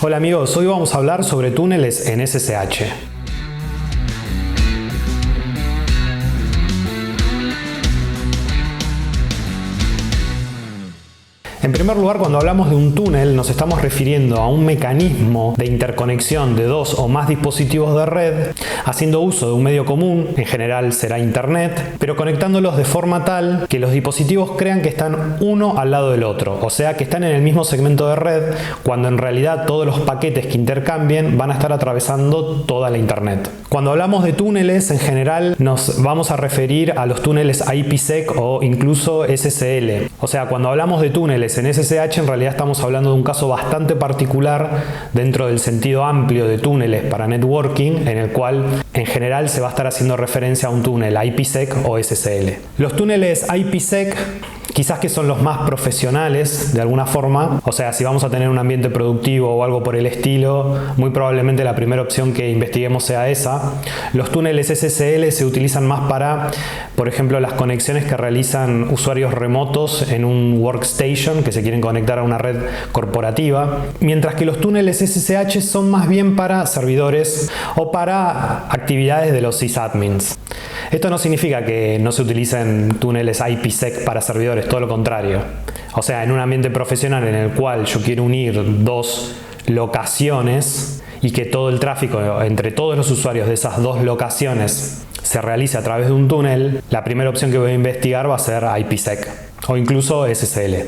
Hola amigos, hoy vamos a hablar sobre túneles en SSH. En primer lugar, cuando hablamos de un túnel nos estamos refiriendo a un mecanismo de interconexión de dos o más dispositivos de red haciendo uso de un medio común, en general será internet, pero conectándolos de forma tal que los dispositivos crean que están uno al lado del otro, o sea que están en el mismo segmento de red cuando en realidad todos los paquetes que intercambien van a estar atravesando toda la internet. Cuando hablamos de túneles en general nos vamos a referir a los túneles IPsec o incluso SSL, o sea cuando hablamos de túneles en SSH en realidad estamos hablando de un caso bastante particular dentro del sentido amplio de túneles para networking, en el cual en general se va a estar haciendo referencia a un túnel IPsec o SSL. Los túneles IPsec quizás que son los más profesionales de alguna forma, o sea, si vamos a tener un ambiente productivo o algo por el estilo, muy probablemente la primera opción que investiguemos sea esa. Los túneles SSL se utilizan más para, por ejemplo, las conexiones que realizan usuarios remotos en un workstation que se quieren conectar a una red corporativa, mientras que los túneles SSH son más bien para servidores o para actividades de los sysadmins. Esto no significa que no se utilicen túneles IPsec para servidores, todo lo contrario. O sea, en un ambiente profesional en el cual yo quiero unir dos locaciones y que todo el tráfico entre todos los usuarios de esas dos locaciones se realice a través de un túnel, la primera opción que voy a investigar va a ser IPsec o incluso SSL.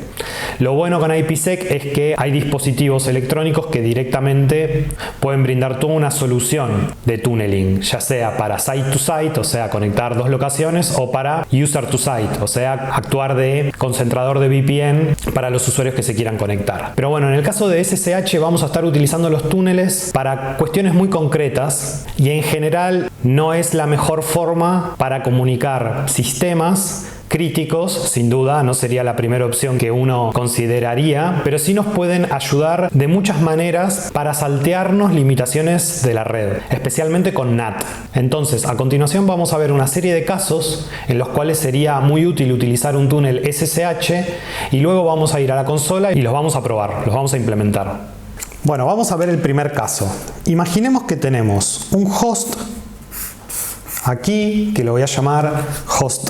Lo bueno con IPsec es que hay dispositivos electrónicos que directamente pueden brindar toda una solución de tunneling, ya sea para site to site, o sea conectar dos locaciones, o para user to site, o sea actuar de concentrador de VPN para los usuarios que se quieran conectar. Pero bueno, en el caso de SSH vamos a estar utilizando los túneles para cuestiones muy concretas y en general no es la mejor forma para comunicar sistemas críticos, sin duda no sería la primera opción que uno consideraría, pero sí nos pueden ayudar de muchas maneras para saltearnos limitaciones de la red, especialmente con NAT. Entonces, a continuación vamos a ver una serie de casos en los cuales sería muy útil utilizar un túnel SSH y luego vamos a ir a la consola y los vamos a probar, los vamos a implementar. Bueno, vamos a ver el primer caso. Imaginemos que tenemos un host aquí, que lo voy a llamar host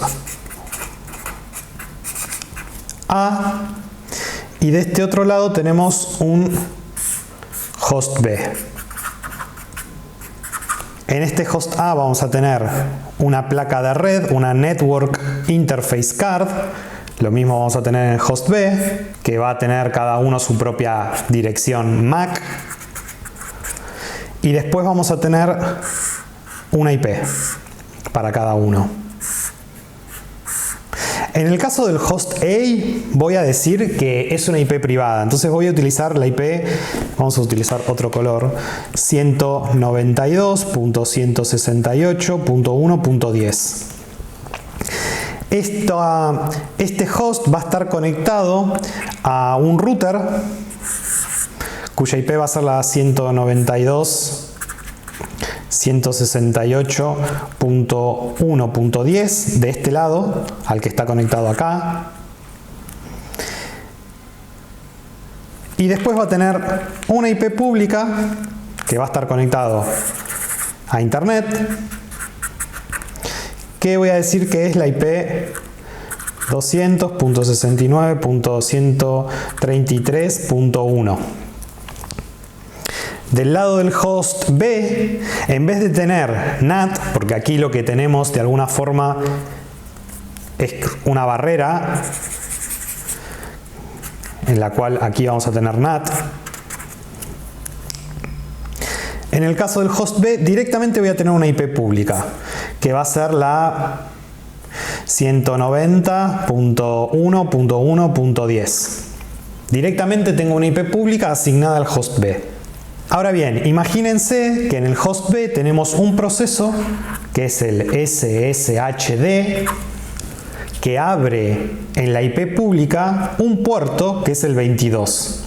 A, y de este otro lado tenemos un host B. En este host A vamos a tener una placa de red, una Network Interface Card. Lo mismo vamos a tener en el host B, que va a tener cada uno su propia dirección MAC. Y después vamos a tener una IP para cada uno. En el caso del host A voy a decir que es una IP privada, entonces voy a utilizar la IP, vamos a utilizar otro color, 192.168.1.10. Este host va a estar conectado a un router cuya IP va a ser la 192.168.1.10 de este lado, al que está conectado acá. Y después va a tener una IP pública que va a estar conectado a internet, que voy a decir que es la IP 200.69.133.1. Del lado del host B, en vez de tener NAT, porque aquí lo que tenemos de alguna forma es una barrera, en la cual aquí vamos a tener NAT. En el caso del host B, directamente voy a tener una IP pública, que va a ser la 190.1.1.10. Directamente tengo una IP pública asignada al host B. Ahora bien, imagínense que en el host B tenemos un proceso que es el SSHD que abre en la IP pública un puerto que es el 22.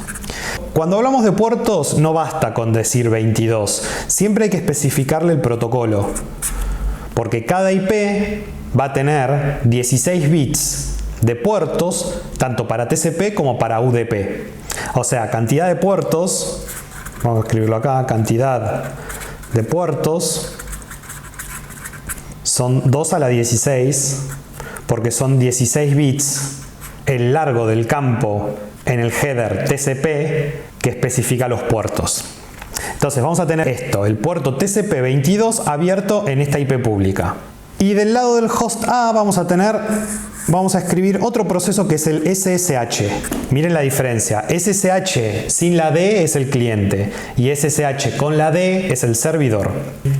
Cuando hablamos de puertos no basta con decir 22, siempre hay que especificarle el protocolo, porque cada IP va a tener 16 bits de puertos tanto para TCP como para UDP. O sea, cantidad de puertos vamos a escribirlo acá, cantidad de puertos son 2 a la 16, porque son 16 bits el largo del campo en el header TCP que especifica los puertos. Entonces vamos a tener esto, el puerto TCP22 abierto en esta IP pública. Y del lado del host A vamos a escribir otro proceso que es el SSH. Miren la diferencia. SSH sin la D es el cliente y SSH con la D es el servidor.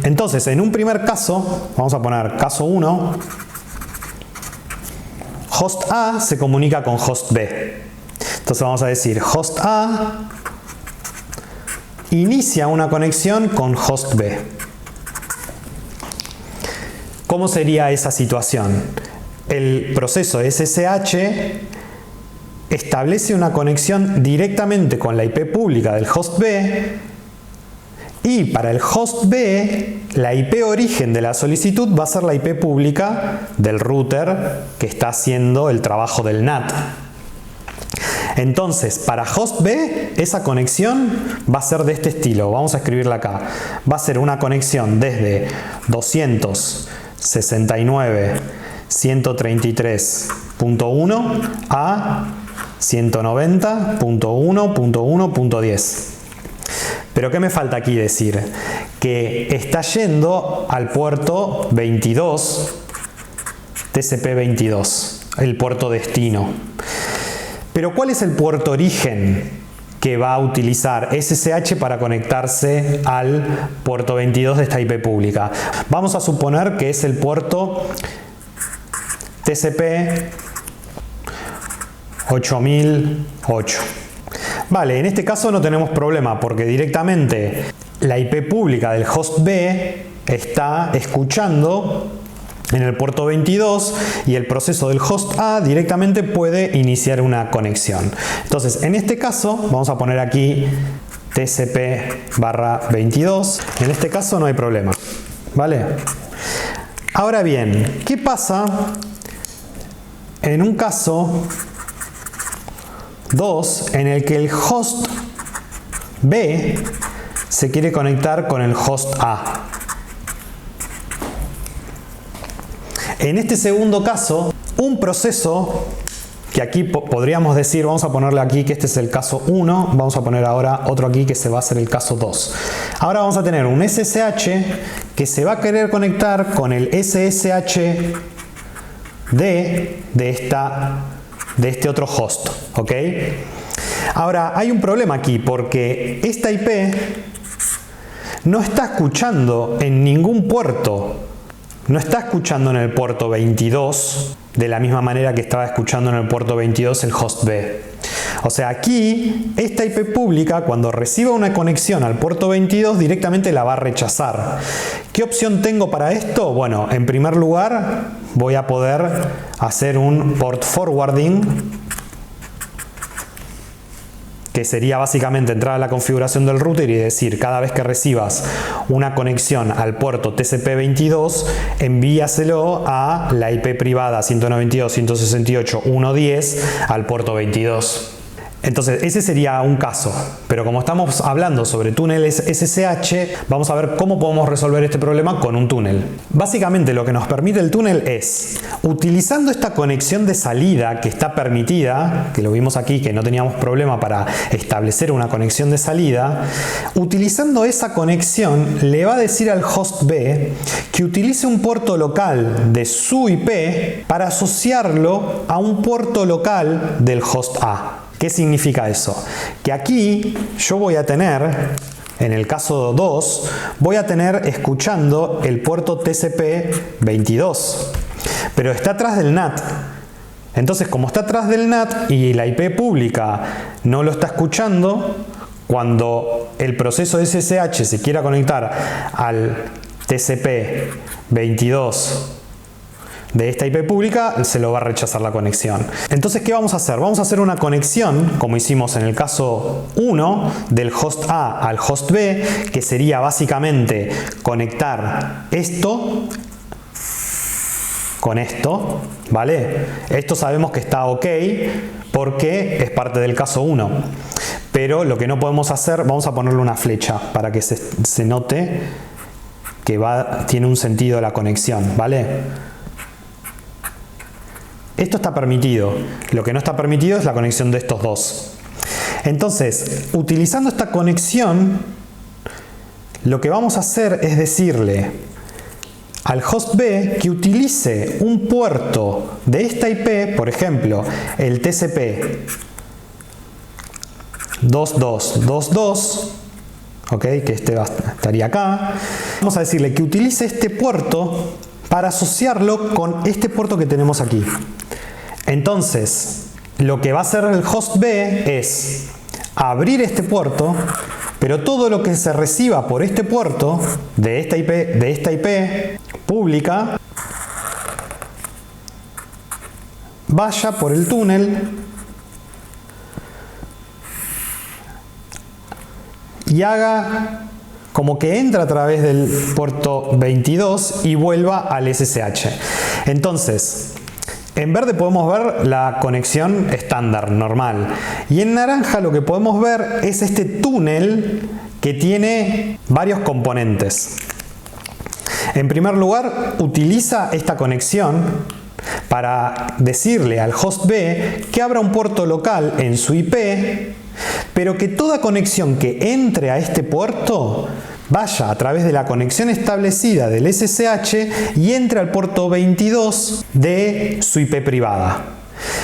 Entonces, en un primer caso, vamos a poner caso 1, host A se comunica con host B. Entonces vamos a decir host A inicia una conexión con host B. ¿Cómo sería esa situación? El proceso SSH establece una conexión directamente con la IP pública del host B y para el host B la IP origen de la solicitud va a ser la IP pública del router que está haciendo el trabajo del NAT. Entonces, para host B, esa conexión va a ser de este estilo. Vamos a escribirla acá. Va a ser una conexión desde 269.133.1 a 190.1.1.10. Pero ¿qué me falta aquí decir? Que está yendo al puerto 22, TCP22, el puerto destino. Pero ¿cuál es el puerto origen que va a utilizar SSH para conectarse al puerto 22 de esta IP pública? Vamos a suponer que es el puerto TCP 8008. Vale, en este caso no tenemos problema porque directamente la IP pública del host B está escuchando en el puerto 22 y el proceso del host A directamente puede iniciar una conexión. Entonces, en este caso, vamos a poner aquí TCP/22. En este caso no hay problema, ¿vale? Ahora bien, ¿qué pasa en un caso 2 en el que el host B se quiere conectar con el host A? En este segundo caso, un proceso que aquí podríamos decir, vamos a ponerle aquí que este es el caso 1, vamos a poner ahora otro aquí que se va a hacer el caso 2. Ahora vamos a tener un SSH que se va a querer conectar con el SSH de este otro host, ¿ok? Ahora, hay un problema aquí porque esta IP no está escuchando en ningún puerto. No está escuchando en el puerto 22 de la misma manera que estaba escuchando en el puerto 22 el host B. O sea, aquí esta IP pública cuando reciba una conexión al puerto 22 directamente la va a rechazar. ¿Qué opción tengo para esto? Bueno, en primer lugar voy a poder hacer un port forwarding, que sería básicamente entrar a la configuración del router y decir cada vez que recibas una conexión al puerto TCP22 envíaselo a la IP privada 192.168.1.10 al puerto 22. Entonces ese sería un caso, pero como estamos hablando sobre túneles SSH, vamos a ver cómo podemos resolver este problema con un túnel. Básicamente lo que nos permite el túnel es, utilizando esta conexión de salida que está permitida, que lo vimos aquí que no teníamos problema para establecer una conexión de salida, utilizando esa conexión le va a decir al host B que utilice un puerto local de su IP para asociarlo a un puerto local del host A. ¿Qué significa eso? Que aquí yo voy a tener, en el caso 2, voy a tener escuchando el puerto TCP22, pero está atrás del NAT. Entonces, como está atrás del NAT y la IP pública no lo está escuchando, cuando el proceso SSH se quiera conectar al TCP22 de esta IP pública, se lo va a rechazar la conexión. Entonces, ¿qué vamos a hacer? Vamos a hacer una conexión, como hicimos en el caso 1, del host A al host B, que sería básicamente conectar esto con esto, ¿vale? Esto sabemos que está ok porque es parte del caso 1. pero lo que no podemos hacer, vamos a ponerle una flecha para que se note que tiene un sentido la conexión, ¿vale? Esto está permitido. Lo que no está permitido es la conexión de estos dos. Entonces, utilizando esta conexión, lo que vamos a hacer es decirle al host B que utilice un puerto de esta IP, por ejemplo, el TCP 2222, ¿ok? Que estaría acá. Vamos a decirle que utilice este puerto para asociarlo con este puerto que tenemos aquí. Entonces, lo que va a hacer el host B es abrir este puerto, pero todo lo que se reciba por este puerto de esta IP pública vaya por el túnel y haga como que entra a través del puerto 22 y vuelva al SSH. Entonces, en verde podemos ver la conexión estándar, normal. Y en naranja lo que podemos ver es este túnel que tiene varios componentes. En primer lugar, utiliza esta conexión para decirle al host B que abra un puerto local en su IP, pero que toda conexión que entre a este puerto vaya a través de la conexión establecida del SSH y entre al puerto 22 de su IP privada.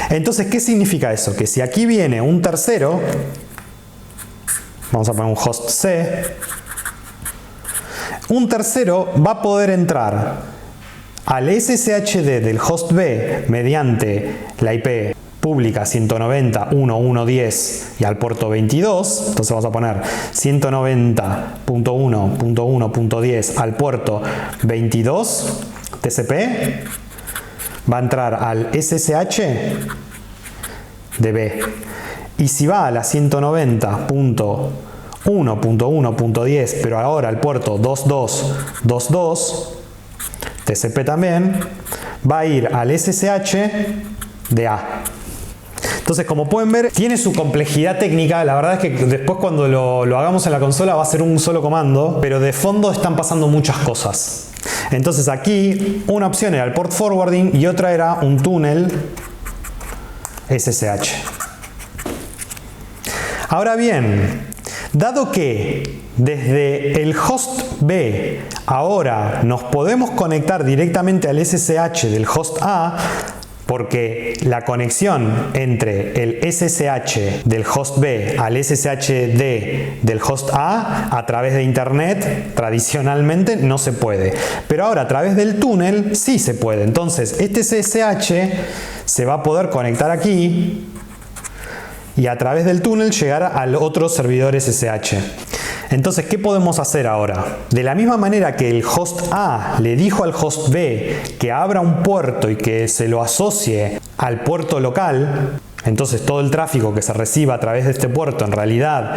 Entonces, ¿qué significa eso? Que si aquí viene un tercero, vamos a poner un host C, un tercero va a poder entrar al SSHD del host B mediante la IP pública 190.1.1.10 y al puerto 22, entonces vamos a poner 190.1.1.10 al puerto 22 TCP, va a entrar al SSH de B. Y si va a la 190.1.1.10, pero ahora al puerto 2222 TCP también, va a ir al SSH de A. Entonces, como pueden ver, tiene su complejidad técnica. La verdad es que después cuando lo hagamos en la consola va a ser un solo comando, pero de fondo están pasando muchas cosas. Entonces aquí una opción era el port forwarding y otra era un túnel SSH. Ahora bien, dado que desde el host B ahora nos podemos conectar directamente al SSH del host A, porque la conexión entre el SSH del host B al SSHD del host A través de internet tradicionalmente no se puede, pero ahora a través del túnel sí se puede. Entonces este SSH se va a poder conectar aquí y a través del túnel llegar al otro servidor SSH. Entonces, ¿qué podemos hacer ahora? De la misma manera que el host A le dijo al host B que abra un puerto y que se lo asocie al puerto local, entonces todo el tráfico que se reciba a través de este puerto en realidad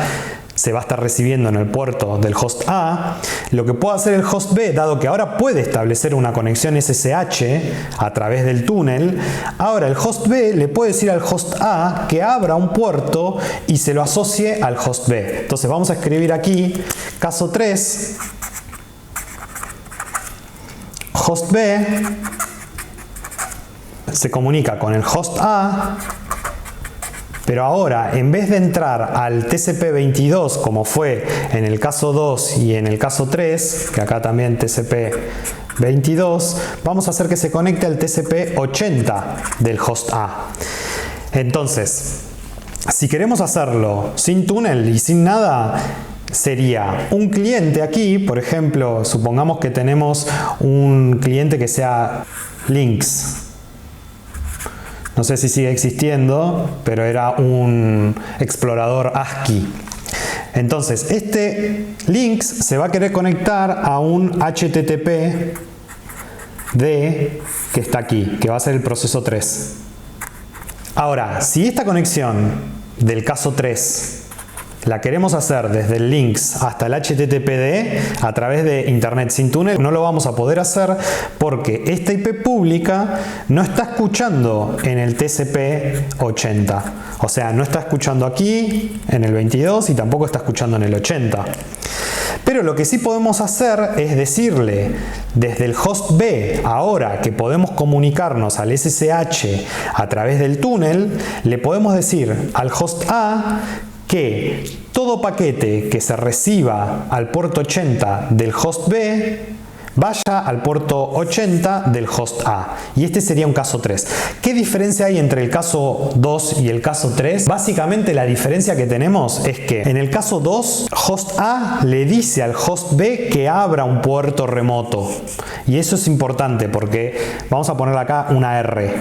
se va a estar recibiendo en el puerto del host A. Lo que puede hacer el host B, dado que ahora puede establecer una conexión SSH a través del túnel, ahora el host B le puede decir al host A que abra un puerto y se lo asocie al host B. Entonces vamos a escribir aquí, caso 3, host B se comunica con el host A, pero ahora, en vez de entrar al TCP22 como fue en el caso 2 y en el caso 3, que acá también TCP22, vamos a hacer que se conecte al TCP80 del host A. Entonces, si queremos hacerlo sin túnel y sin nada, sería un cliente aquí, por ejemplo, supongamos que tenemos un cliente que sea Lynx. No sé si sigue existiendo, pero era un explorador ASCII. Entonces, este Lynx se va a querer conectar a un HTTP que está aquí, que va a ser el proceso 3. Ahora, si esta conexión del caso 3 la queremos hacer desde el links hasta el HTTPD a través de Internet sin túnel, no lo vamos a poder hacer porque esta IP pública no está escuchando en el TCP/80. O sea, no está escuchando aquí en el 22 y tampoco está escuchando en el 80. Pero lo que sí podemos hacer es decirle desde el host B, ahora que podemos comunicarnos al SSH a través del túnel, le podemos decir al host A que todo paquete que se reciba al puerto 80 del host B vaya al puerto 80 del host A. Y este sería un caso 3. ¿Qué diferencia hay entre el caso 2 y el caso 3? Básicamente la diferencia que tenemos es que en el caso 2, host A le dice al host B que abra un puerto remoto. Y eso es importante porque vamos a poner acá una R.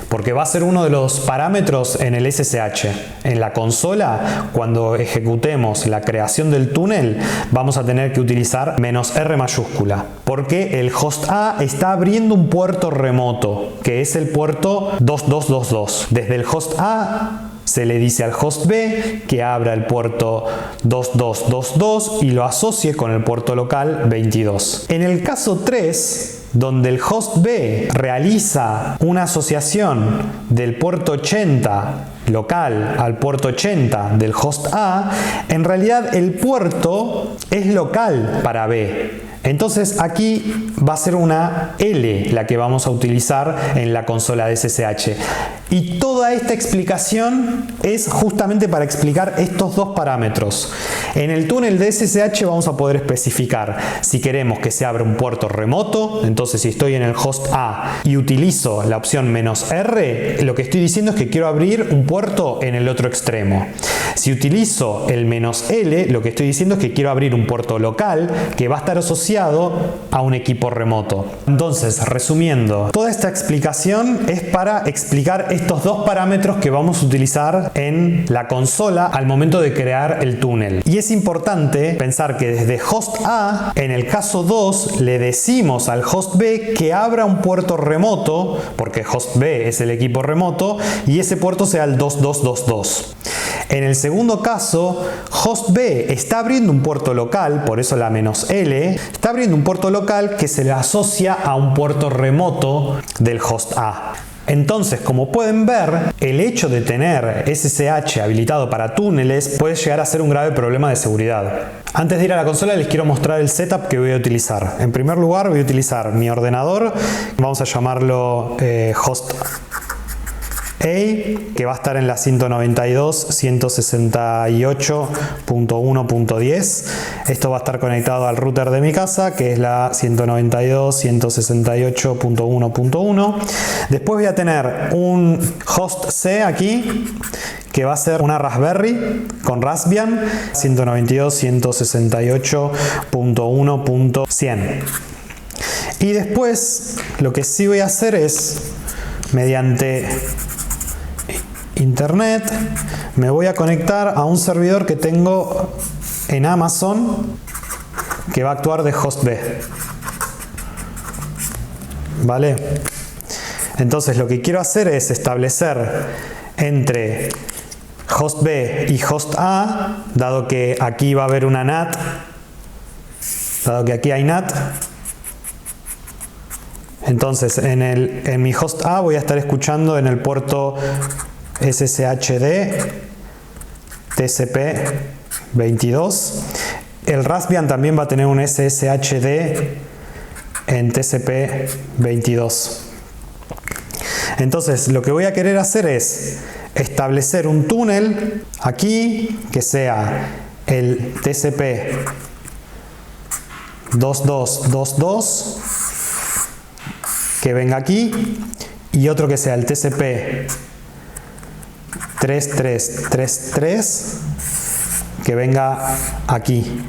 Porque va a ser uno de los parámetros en el SSH. En la consola, cuando ejecutemos la creación del túnel, vamos a tener que utilizar -R mayúscula. Porque el host A está abriendo un puerto remoto, que es el puerto 2222. Desde el host A se le dice al host B que abra el puerto 2222 y lo asocie con el puerto local 22. En el caso 3, donde el host B realiza una asociación del puerto 80 local al puerto 80 del host A, en realidad el puerto es local para B. Entonces aquí va a ser una L la que vamos a utilizar en la consola de SSH. Y toda esta explicación es justamente para explicar estos dos parámetros. En el túnel de SSH vamos a poder especificar si queremos que se abra un puerto remoto. Entonces si estoy en el host A y utilizo la opción -R, lo que estoy diciendo es que quiero abrir un puerto en el otro extremo. Si utilizo el -L, lo que estoy diciendo es que quiero abrir un puerto local que va a estar asociado a un equipo remoto. Entonces, resumiendo, toda esta explicación es para explicar estos dos parámetros que vamos a utilizar en la consola al momento de crear el túnel. Y es importante pensar que desde host A, en el caso 2, le decimos al host B que abra un puerto remoto, porque host B es el equipo remoto, y ese puerto sea el 2222. En el segundo caso, host B está abriendo un puerto local, por eso la -L, está abriendo un puerto local que se le asocia a un puerto remoto del host A. Entonces, como pueden ver, el hecho de tener SSH habilitado para túneles puede llegar a ser un grave problema de seguridad. Antes de ir a la consola les quiero mostrar el setup que voy a utilizar. En primer lugar voy a utilizar mi ordenador, vamos a llamarlo host A, que va a estar en la 192.168.1.10. Esto va a estar conectado al router de mi casa, que es la 192.168.1.1. Después voy a tener un host C aquí, que va a ser una Raspberry con Raspbian 192.168.1.100. Y después lo que sí voy a hacer es, mediante Internet, me voy a conectar a un servidor que tengo en Amazon que va a actuar de host B. ¿Vale? Entonces lo que quiero hacer es establecer entre host B y host A, dado que aquí va a haber una NAT, dado que aquí hay NAT. Entonces en mi host A voy a estar escuchando en el puerto SSHD TCP/22. El Raspbian también va a tener un SSHD en TCP/22. Entonces lo que voy a querer hacer es establecer un túnel aquí que sea el TCP/2222, que venga aquí, y otro que sea el TCP/3333, que venga aquí,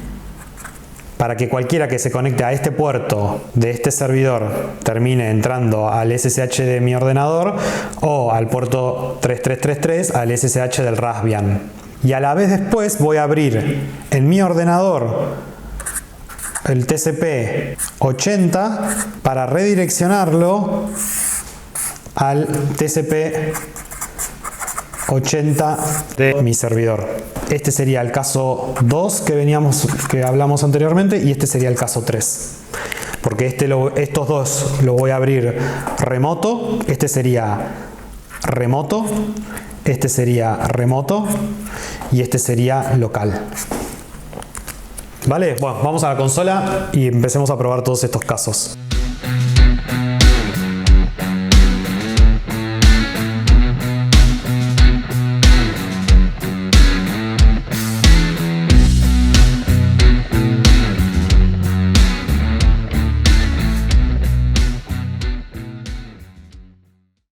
para que cualquiera que se conecte a este puerto de este servidor termine entrando al SSH de mi ordenador o al puerto 3333 al SSH del Raspbian. Y a la vez después voy a abrir en mi ordenador el TCP/80 para redireccionarlo al TCP/80 80 de mi servidor. Este sería el caso 2 que hablamos anteriormente, y este sería el caso 3. Porque estos dos lo voy a abrir remoto. Este sería remoto, este sería remoto y este sería local. ¿Vale? Bueno, vamos a la consola y empecemos a probar todos estos casos.